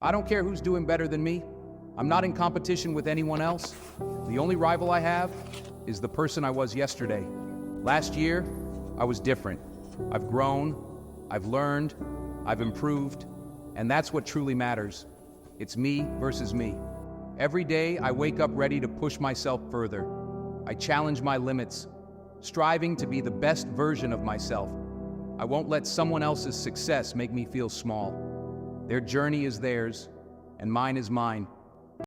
I don't care who's doing better than me. I'm not in competition with anyone else. The only rival I have is the person I was yesterday. Last year, I was different. I've grown, I've learned, I've improved, and that's what truly matters. It's me versus me. Every day, I wake up ready to push myself further. I challenge my limits, striving to be the best version of myself. I won't let someone else's success make me feel small. Their journey is theirs, and mine is mine.